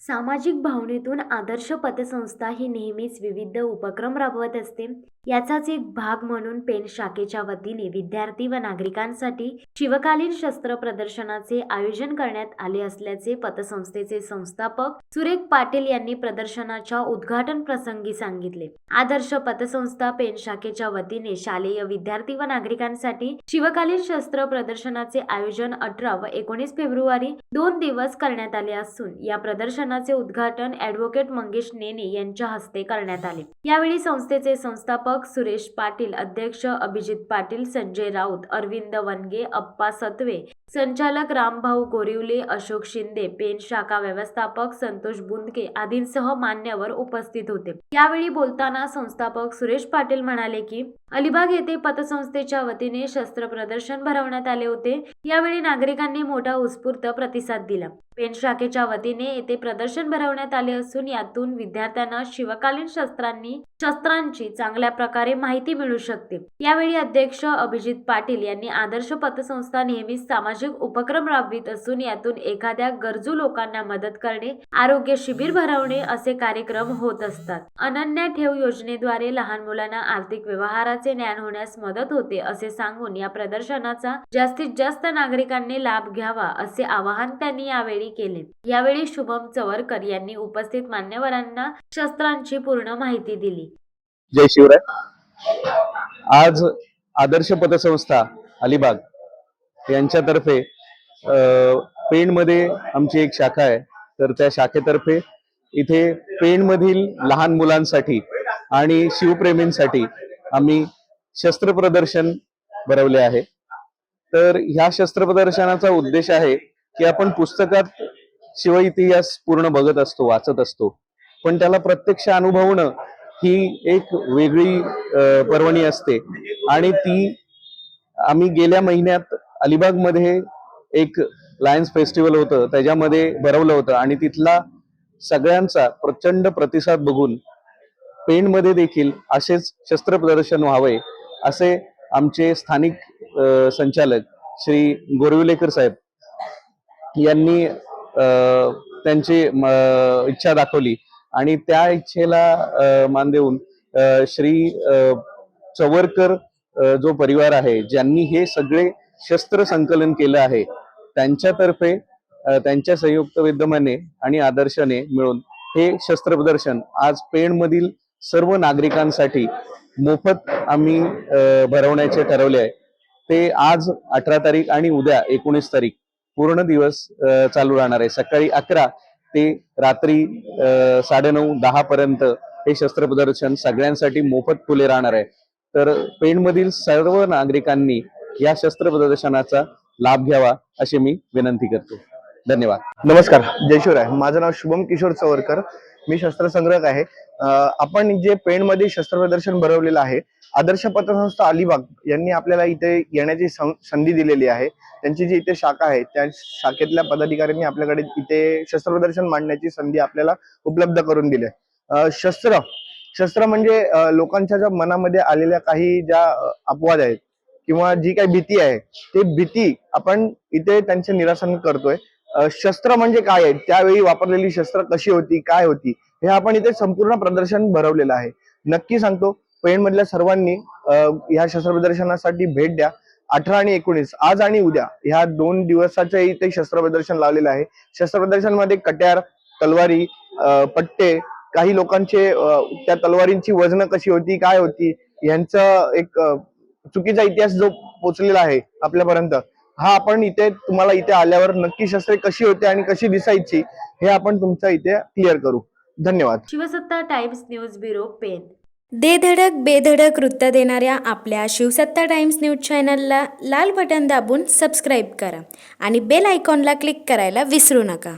सामाजिक भावनेतून आदर्श पतसंस्था ही नेहमीच विविध उपक्रम राबवत असते. याचाच एक भाग म्हणून पेण शाखेच्या वतीने विद्यार्थी व नागरिकांसाठी शिवकालीन शस्त्र प्रदर्शनाचे आयोजन करण्यात आले असल्याचे पतसंस्थेचे संस्थापक सुरेश पाटील यांनी प्रदर्शनाच्या उद्घाटन प्रसंगी सांगितले. आदर्श पतसंस्था पेण शाखेच्या वतीने शालेय विद्यार्थी व नागरिकांसाठी शिवकालीन शस्त्र प्रदर्शनाचे आयोजन 18 व 19 फेब्रुवारी 2 दिवस करण्यात आले असून या प्रदर्शनाचे उद्घाटन ॲडव्होकेट मंगेश नेने यांच्या हस्ते करण्यात आले. यावेळी संस्थेचे संस्थापक सुरेश पाटील, अध्यक्ष अभिजित पाटील, संजय राऊत, अरविंद वनगे, अप्पा सत्वे, संचालक रामभाऊ गोरिवले, अशोक शिंदे, पेण शाखा व्यवस्थापक संतोष बुंदके आदींसह मान्यवर उपस्थित होते. यावेळी बोलताना संस्थापक सुरेश पाटील म्हणाले की अलिबाग येथे पतसंस्थेच्या वतीने शस्त्र प्रदर्शन भरवण्यात आले होते. यावेळी नागरिकांनी मोठा उत्स्फूर्त प्रतिसाद दिला. पेण शाखेच्या वतीने येथे प्रदर्शन भरवण्यात आले असून यातून विद्यार्थ्यांना शिवकालीन शस्त्रांची चांगल्या प्रकारे माहिती मिळू शकते. यावेळी अध्यक्ष अभिजित पाटील यांनी आदर्श पतसंस्था नेहमीच सामाजिक उपक्रम राबवित असून यातून एखाद्या गरजू लोकांना मदत करणे, आरोग्य शिबिर भरवणे असे कार्यक्रम होत असतात. अनन्या ठेव योजनेद्वारे लहान मुलांना आर्थिक व्यवहाराचे ज्ञान होण्यास मदत होते असे सांगून या प्रदर्शनाचा जास्तीत जास्त नागरिकांनी लाभ घ्यावा असे आवाहन त्यांनी यावेळी केले. यावेळी शुभम चवरकर यांनी उपस्थित मान्यवरांना शस्त्रांची पूर्ण माहिती दिली. जय शिवराय. आज आदर्श पतसंस्था अलिबाग यांच्यातर्फे पेणमध्ये आमची एक शाखा आहे. तर त्या शाखेतर्फे इथे पेणमधील लहान मुलांसाठी आणि शिवप्रेमींसाठी आम्ही शस्त्र प्रदर्शन भरवले आहे. तर ह्या शस्त्र प्रदर्शनाचा उद्देश आहे की आपण पुस्तकात शिव इतिहास पूर्ण बघत असतो, वाचत असतो, पण त्याला प्रत्यक्ष अनुभवणं ही एक वेगळी पर्वणी असते. आणि ती आम्ही गेल्या महिन्यात अलिबागमध्ये एक लायन्स फेस्टिवल होतं, त्याच्यामध्ये भरवलं होतं आणि तिथला सगळ्यांचा प्रचंड प्रतिसाद बघून पेणमध्ये देखील असेच शस्त्र प्रदर्शन व्हावे असे आमचे स्थानिक संचालक श्री गोरिवलेकर साहेब यांनी त्यांची इच्छा दाखवली आणि त्या इच्छेला मान देऊन श्री चवरकर जो परिवार आहे, ज्यांनी हे सगळे शस्त्र संकलन केलं आहे, त्यांच्यातर्फे त्यांच्या संयुक्त विद्यमाने आणि आदर्शाने मिळून हे शस्त्र प्रदर्शन आज पेणमधील सर्व नागरिकांसाठी मोफत आम्ही भरवण्याचे ठरवले आहे. ते आज 18 तारीख आणि उद्या 19 तारीख पूर्ण दिवस चालू राहणार आहे. सकाळी 11 ते रात्री 9:30-10 पर्यंत हे शस्त्र प्रदर्शन सगळ्यांसाठी मोफत खुले राहणार आहे. तर पेणमधील सर्व नागरिकांनी या शस्त्र प्रदर्शनाचा लाभ घ्यावा अशी मी विनंती करतो. धन्यवाद. नमस्कार, जय शिवराय. माझं नाव शुभम किशोर चवरकर, मी शस्त्रसंग्रहक आहे. आपण जे पेणमध्ये शस्त्र प्रदर्शन भरवलेलं आहे, आदर्श पतसंस्था अलिबाग यांनी आपल्याला इथे येण्याची संधी दिलेली आहे. त्यांची जी इथे शाखा आहे त्या शाखेतल्या पदाधिकाऱ्यांनी आपल्याकडे इथे शस्त्र प्रदर्शन मांडण्याची संधी आपल्याला उपलब्ध करून दिली आहे. शस्त्र म्हणजे लोकांच्या ज्या मनामध्ये आलेल्या काही ज्या अपवाद आहेत किंवा जी काही भीती आहे, ते भीती आपण इथे त्यांचे निरसन करतोय. शस्त्र म्हणजे काय आहे, त्यावेळी वापरलेली शस्त्र कशी होती, काय होती, हे आपण इथे संपूर्ण प्रदर्शन भरवलेलं आहे. नक्की सांगतो, पेणमधल्या सर्वांनी ह्या शस्त्र प्रदर्शनासाठी भेट द्या. 18 आणि 19 आज आणि उद्या ह्या 2 दिवसाचे इथे शस्त्र प्रदर्शन लावलेलं आहे. शस्त्र प्रदर्शनमध्ये कट्यार, तलवारी, पट्टे, काही लोकांचे त्या तलवारींची वजन कशी होती, काय होती, यांचा एक चुकीचा इतिहास जो पोचलेला आहे आपल्यापर्यंत, हा आपण इथे तुम्हाला इथे आल्यावर नक्की शस्त्रे कशी होते आणि कशी दिसायची हे आपण तुमच्या इथे क्लिअर करू. धन्यवाद. शिवसत्ता टाइम्स न्यूज ब्युरो, पेण. दे धडक बेधडक वृत्त देणाऱ्या आपल्या शिवसत्ता टाइम्स न्यूज चॅनलला लाल बटन दाबून सबस्क्राईब करा आणि बेल आयकॉनला क्लिक करायला विसरू नका.